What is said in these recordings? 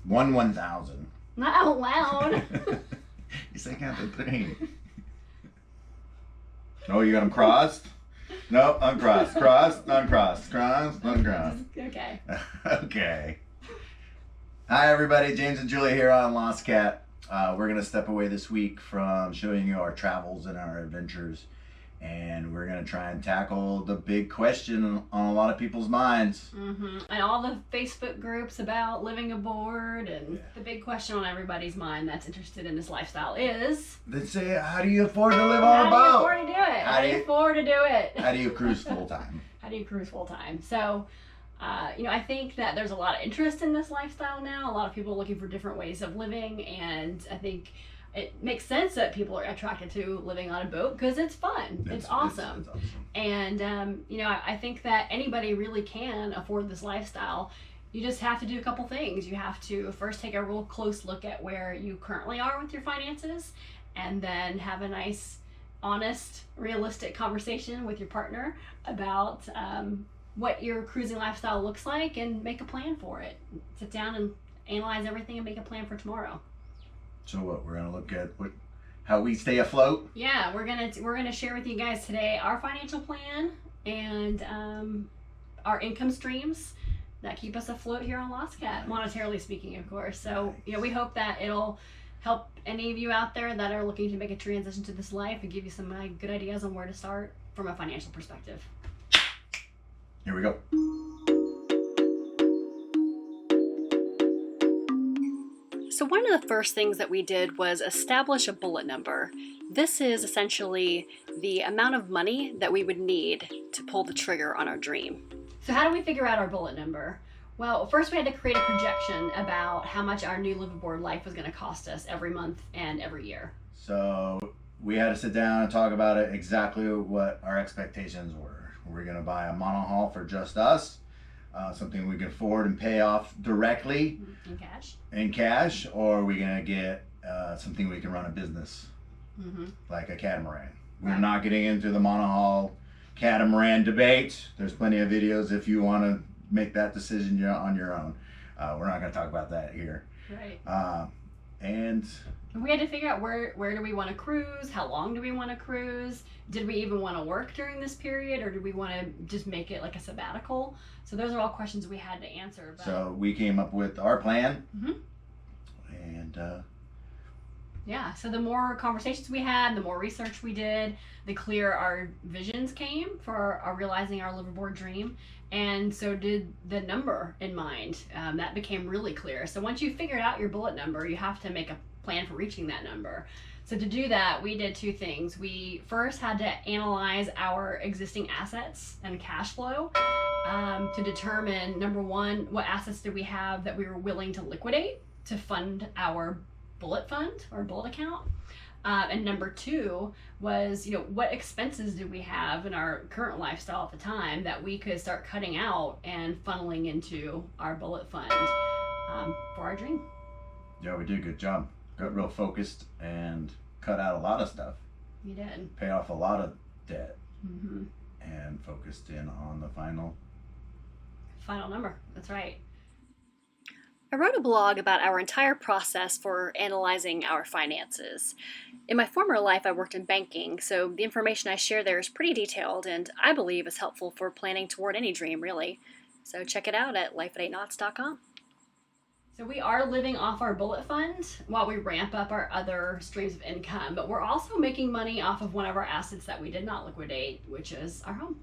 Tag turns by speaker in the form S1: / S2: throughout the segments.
S1: 1,000.
S2: Not out loud.
S1: You say count the thing. Oh, you got them crossed? Nope, uncrossed. Crossed, uncrossed. Crossed, uncrossed.
S2: Okay.
S1: Okay. Hi, everybody. James and Julia here on Lost Cat. We're going to step away this week from showing you our travels and our adventures. And we're going to try and tackle the big question on a lot of people's minds.
S2: Mm-hmm. And all the Facebook groups about living aboard, and the big question on everybody's mind that's interested in this lifestyle is...
S1: They say, how do you afford to live on a boat?
S2: How do you afford to do it? How do you afford to do it?
S1: How do you cruise full time?
S2: How do you cruise full time? So, I think that there's a lot of interest in this lifestyle now. A lot of people are looking for different ways of living, and I think it makes sense that people are attracted to living on a boat because it's fun. It's awesome.
S1: It's awesome.
S2: And, I think that anybody really can afford this lifestyle. You just have to do a couple things. You have to first take a real close look at where you currently are with your finances, and then have a nice, honest, realistic conversation with your partner about what your cruising lifestyle looks like and make a plan for it. Sit down and analyze everything and make a plan for tomorrow.
S1: So what, we're gonna look at how we stay afloat?
S2: Yeah, we're gonna share with you guys today our financial plan and our income streams that keep us afloat here on Lost Cat, monetarily speaking, of course. So we hope that it'll help any of you out there that are looking to make a transition to this life and give you some good ideas on where to start from a financial perspective.
S1: Here we go.
S2: So one of the first things that we did was establish a bullet number. This is essentially the amount of money that we would need to pull the trigger on our dream. So how do we figure out our bullet number? Well, first we had to create a projection about how much our new live aboard life was going to cost us every month and every year.
S1: So we had to sit down and talk about it, exactly what our expectations were. We're going to buy a monohull for just us. Something we can afford and pay off directly in cash, or are we gonna get something we can run a business, like a catamaran? We're not getting into the monohull catamaran debate. There's plenty of videos if you want to make that decision on your own. We're not going to talk about that here.
S2: Right.
S1: And
S2: we had to figure out where do we want to cruise, how long do we want to cruise, did we even want to work during this period, or do we want to just make it like a sabbatical? So those are all questions we had to answer.
S1: So we came up with our plan. And
S2: yeah, so the more conversations we had, the more research we did, the clearer our visions came for our realizing our live aboard dream. And so did the number in mind. That became really clear. So once you figured out your bullet number, you have to make a plan for reaching that number. So to do that, we did two things. We first had to analyze our existing assets and cash flow to determine, number one, what assets did we have that we were willing to liquidate to fund our bullet fund or bullet account. And number two was, what expenses did we have in our current lifestyle at the time that we could start cutting out and funneling into our bullet fund for our dream.
S1: Yeah, we did a good job. Got real focused and cut out a lot of stuff.
S2: You did.
S1: Pay off a lot of debt. And focused in on the final
S2: number. That's right.
S3: I wrote a blog about our entire process for analyzing our finances. In my former life, I worked in banking, so the information I share there is pretty detailed and I believe is helpful for planning toward any dream, really. So check it out at life88knots.com.
S2: So we are living off our bullet fund while we ramp up our other streams of income, but we're also making money off of one of our assets that we did not liquidate, which is our home.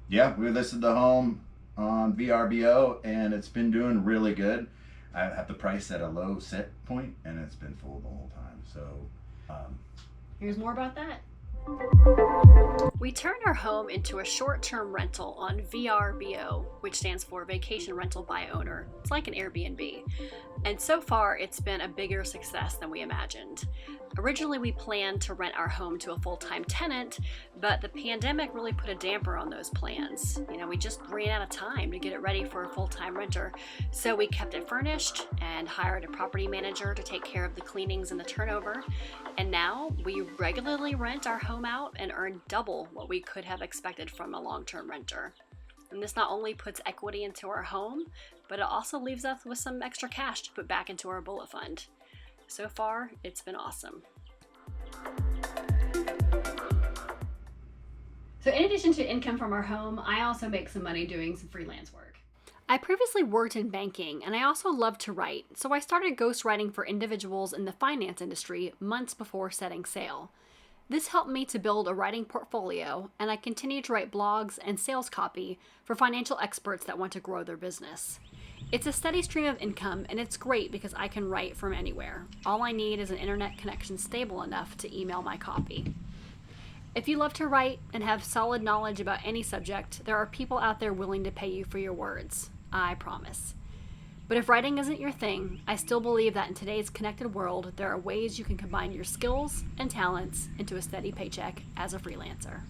S1: Yeah, we listed the home on VRBO and it's been doing really good. I have the price at a low set point and it's been full the whole time. So
S2: here's more about that.
S3: We turned our home into a short-term rental on VRBO, which stands for Vacation Rental by Owner. It's like an Airbnb. And so far, it's been a bigger success than we imagined. Originally, we planned to rent our home to a full-time tenant, but the pandemic really put a damper on those plans. We just ran out of time to get it ready for a full-time renter. So we kept it furnished and hired a property manager to take care of the cleanings and the turnover. And now we regularly rent our home out and earn double what we could have expected from a long-term renter. And this not only puts equity into our home, but it also leaves us with some extra cash to put back into our bullet fund. So far, it's been awesome.
S2: So in addition to income from our home, I also make some money doing some freelance work.
S3: I previously worked in banking, and I also loved to write, so I started ghostwriting for individuals in the finance industry months before setting sail. This helped me to build a writing portfolio, and I continue to write blogs and sales copy for financial experts that want to grow their business. It's a steady stream of income, and it's great because I can write from anywhere. All I need is an internet connection stable enough to email my copy. If you love to write and have solid knowledge about any subject, there are people out there willing to pay you for your words. I promise. But if writing isn't your thing, I still believe that in today's connected world, there are ways you can combine your skills and talents into a steady paycheck as a freelancer.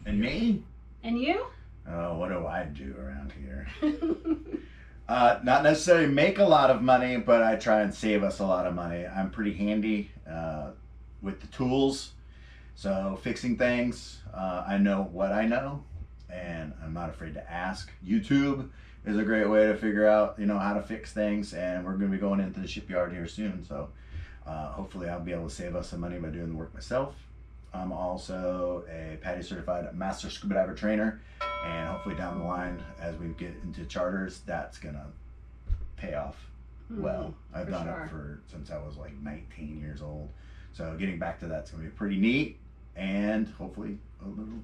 S1: And me?
S2: And you?
S1: Oh, what do I do around here? Not necessarily make a lot of money, but I try and save us a lot of money. I'm pretty handy with the tools. So fixing things, I know what I know, and I'm not afraid to ask. YouTube is a great way to figure out, how to fix things, and we're going to be going into the shipyard here soon. So hopefully I'll be able to save us some money by doing the work myself. I'm also a PADI certified master scuba diver trainer, and hopefully down the line, as we get into charters, that's going to pay off well. I've done it since I was like 19 years old. So getting back to that's going to be pretty neat, and hopefully a little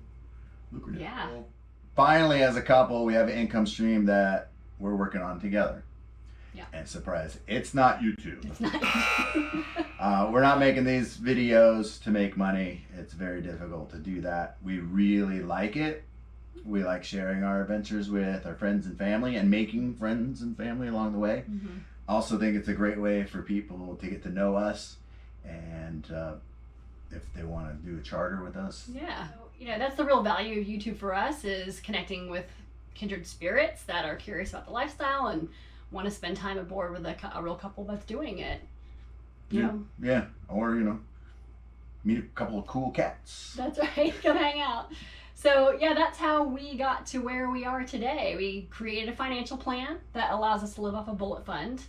S1: lucrative.
S2: Yeah.
S1: Finally, as a couple, we have an income stream that we're working on together.
S2: Yeah.
S1: And surprise, it's not YouTube.
S2: It's not.
S1: We're not making these videos to make money. It's very difficult to do that. We really like it. We like sharing our adventures with our friends and family and making friends and family along the way.
S2: Mm-hmm.
S1: Also think it's a great way for people to get to know us, and if they want to do a charter with us.
S2: Yeah. That's the real value of YouTube for us, is connecting with kindred spirits that are curious about the lifestyle and want to spend time aboard with a real couple that's doing it. You know?
S1: Yeah. Or, meet a couple of cool cats.
S2: That's right. Come hang out. So yeah, that's how we got to where we are today. We created a financial plan that allows us to live off a bullet fund.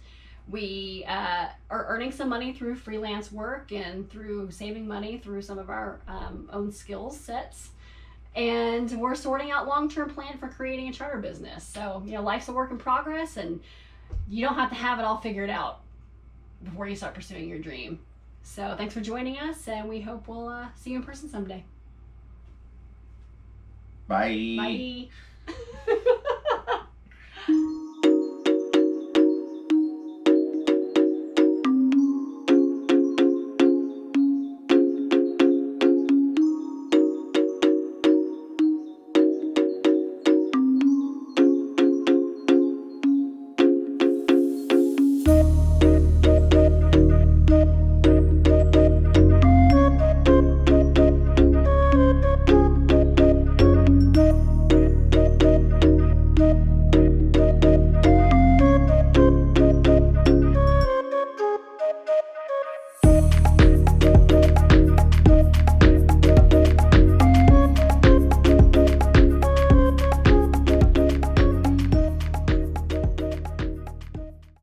S2: We are earning some money through freelance work and through saving money through some of our own skills sets. And we're sorting out long-term plan for creating a charter business. So, life's a work in progress, and you don't have to have it all figured out before you start pursuing your dream. So thanks for joining us, and we hope we'll see you in person someday.
S1: Bye.
S2: Bye.